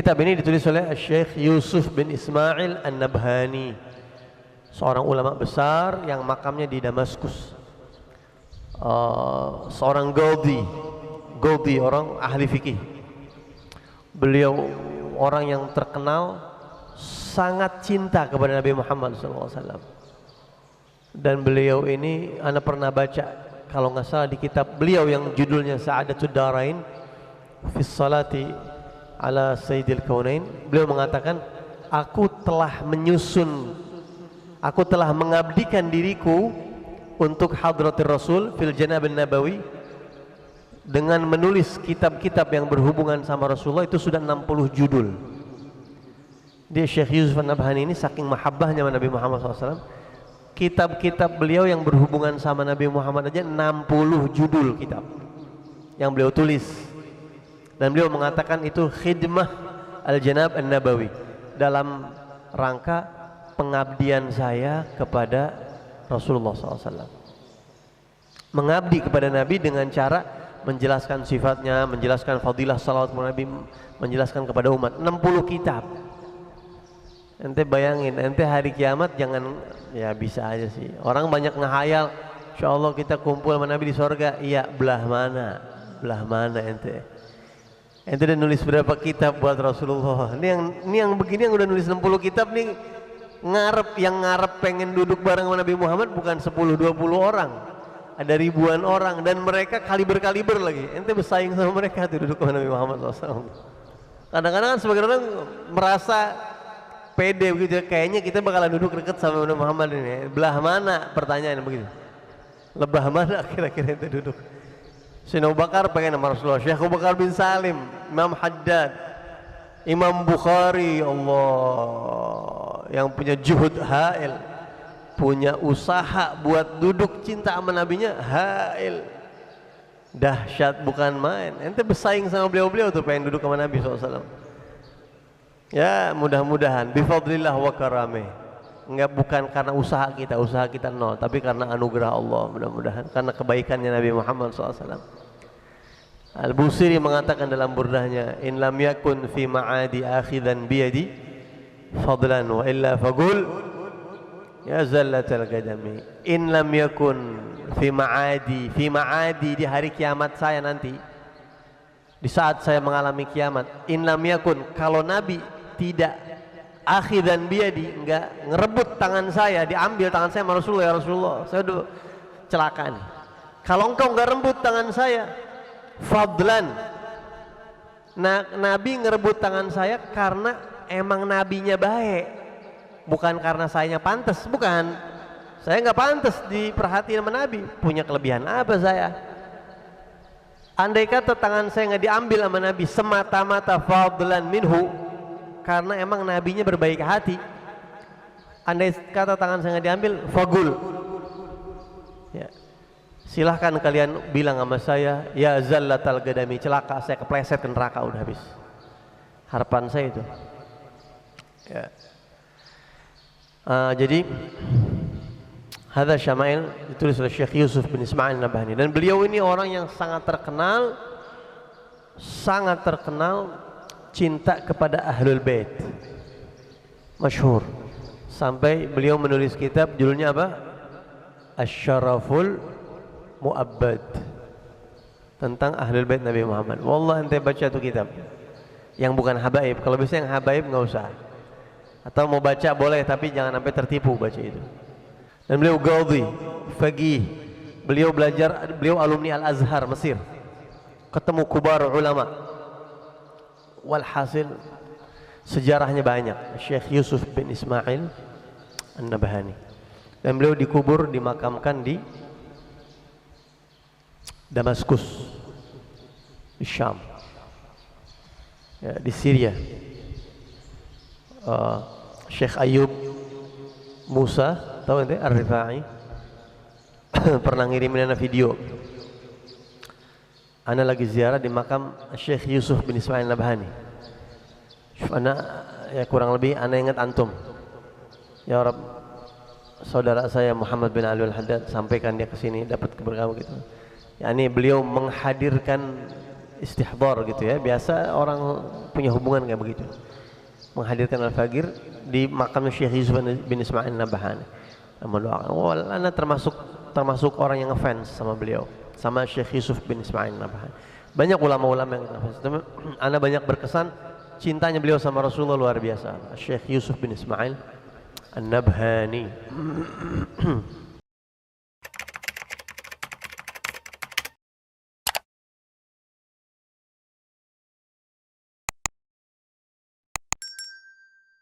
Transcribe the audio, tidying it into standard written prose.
Kitab ini ditulis oleh Syekh Yusuf bin Ismail An-Nabhani, seorang ulama besar yang makamnya di Damaskus. Seorang Ghaudi, orang ahli fikih. Beliau orang yang terkenal sangat cinta kepada Nabi Muhammad SAW. Dan beliau ini, ana pernah baca kalau nggak salah di kitab beliau yang judulnya Sa'adatud Darain fi Salati ala Sayyidil Kaunain, beliau mengatakan, aku telah mengabdikan diriku untuk hadratir Rasul fil Janabin Nabawi dengan menulis kitab-kitab yang berhubungan sama Rasulullah. Itu sudah 60 judul. Dia Syekh Yusuf An-Nabhani ini saking mahabbahnya Nabi Muhammad SAW, kitab-kitab beliau yang berhubungan sama Nabi Muhammad aja 60 judul kitab yang beliau tulis. Dan beliau mengatakan itu khidmah Al-Janab An-Nabawi, dalam rangka pengabdian saya kepada Rasulullah SAW. Mengabdi kepada Nabi dengan cara menjelaskan sifatnya, menjelaskan fadilah salawat Nabi, menjelaskan kepada umat. 60 kitab. Ente bayangin, ente hari kiamat jangan, ya bisa aja sih. Orang banyak ngehayal, insya Allah kita kumpul sama Nabi di sorga. Iya, belah mana ente? Ente udah nulis berapa kitab buat Rasulullah? Ini yang begini yang udah nulis 60 kitab nih, yang ngarep pengen duduk bareng sama Nabi Muhammad bukan 10-20 orang, ada ribuan orang, dan mereka kaliber lagi. Ente bersaing sama mereka tuh duduk sama Nabi Muhammad SAW. Kadang-kadang kan sebagian orang merasa pede begitu, kayaknya kita bakalan duduk deket sama Nabi Muhammad ini. Belah mana, pertanyaan begitu, lebah mana kira-kira ente duduk? Sayyidina Abu Bakar pengen sama Rasulullah, Syekh Abu Bakar bin Salim, Imam Haddad, Imam Bukhari, Allah yang punya juhud hail, punya usaha buat duduk cinta sama nabinya hail, dahsyat bukan main. Ente bersaing sama beliau tuh pengen duduk sama Nabi SAW. Ya mudah-mudahan bifadlillah wa karamih, bukan karena usaha kita nol, tapi karena anugerah Allah, mudah-mudahan karena kebaikannya Nabi Muhammad SAW. Al-Busiri mengatakan dalam burdahnya, in lam yakun fi ma'adi akhidan biyadi fadlan wa illa faqul ya zallatal qadami. In lam yakun fi ma'adi di hari kiamat saya nanti, di saat saya mengalami kiamat, in lam yakun, kalau Nabi tidak akhidan biyadi, enggak ngerebut tangan saya, diambil tangan saya sama Rasulullah, ya Rasulullah saya udah celaka nih, kalau engkau enggak rebut tangan saya, fadlan, nah, Nabi ngerebut tangan saya karena emang nabinya baik, bukan karena sayanya pantas. Bukan, saya nggak pantas diperhatiin sama Nabi, punya kelebihan apa saya? Andai kata tangan saya nggak diambil sama Nabi semata-mata fadlan minhu, karena emang nabinya berbaik hati, andai kata tangan saya nggak diambil, fagul, ya, silahkan kalian bilang sama saya, ya zallatal gadami, celaka saya, kepleset ke neraka, udah habis harapan saya itu, ya. Jadi hadza syama'il ditulis oleh Syekh Yusuf bin Ismail An-Nabhani, dan beliau ini orang yang sangat terkenal cinta kepada Ahlul Bait, masyhur, sampai beliau menulis kitab judulnya apa? Asy-Syaraful Mu'abbad, tentang Ahlul Bait Nabi Muhammad. Wallah ente baca tuh kitab, yang bukan habaib. Kalau bisa yang habaib nggak usah, atau mau baca boleh tapi jangan sampai tertipu baca itu. Dan beliau Ghaudi, faqih, beliau alumni Al-Azhar Mesir, ketemu kubar ulama. Walhasil sejarahnya banyak, Syekh Yusuf bin Ismail An-Nabhani, dan beliau dikubur, dimakamkan di Damaskus, di Syam, ya, di Syria. Syekh Ayub Musa, tahu ente, Ar-Rifai, pernah ngirimin ana video. Ana lagi ziarah di makam Syekh Yusuf bin Ismail Nabhani. Ana ya kurang lebih ana ingat antum. Ya Rabb, saudara saya Muhammad bin Ali Al-Haddad, sampaikan dia ke sini dapat keberkahan gitu. Ya, ini beliau menghadirkan istihdar gitu ya. Biasa orang punya hubungan kayak begitu. Menghadirkan Al-Fagir di makam Syekh Yusuf bin Ismail Nabhani. Mendoakan. Oh, ana termasuk orang yang ngefans sama beliau, sama Syekh Yusuf bin Ismail Nabhani. Banyak ulama-ulama yang ngefans. Ana banyak berkesan cintanya beliau sama Rasulullah luar biasa. Syekh Yusuf bin Ismail An-Nabhani.